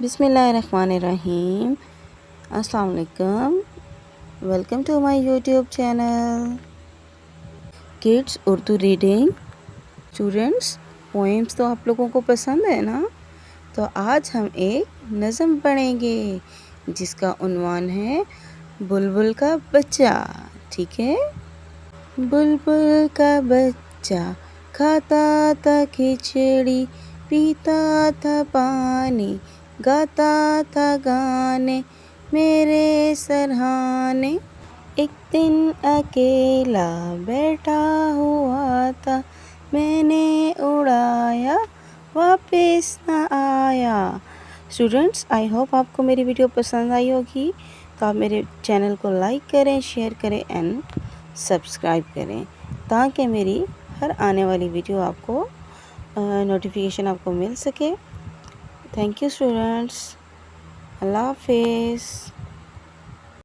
बिस्मिल्लाहिर्रहमानिर्रहीम। अस्सलाम वालेकुम। Welcome to my YouTube channel kids Urdu reading. Students, poems तो आप लोगों को पसंद है ना? तो आज हम एक नज़म पढ़ेंगे जिसका उन्वान है बुलबुल का बच्चा। ठीक है। बुलबुल का बच्चा खाता था खिचड़ी, पीता था पानी, गाता था गाने मेरे सरहाने। एक दिन अकेला बैठा हुआ था, मैंने उड़ाया वापस न आया। स्टूडेंट्स, आई होप आपको मेरी वीडियो पसंद आई होगी। तो आप मेरे चैनल को लाइक करें, शेयर करें एंड सब्सक्राइब करें ताकि मेरी हर आने वाली वीडियो आपको नोटिफिकेशन आपको मिल सके। Thank you students. अल्लाह हाफिज़।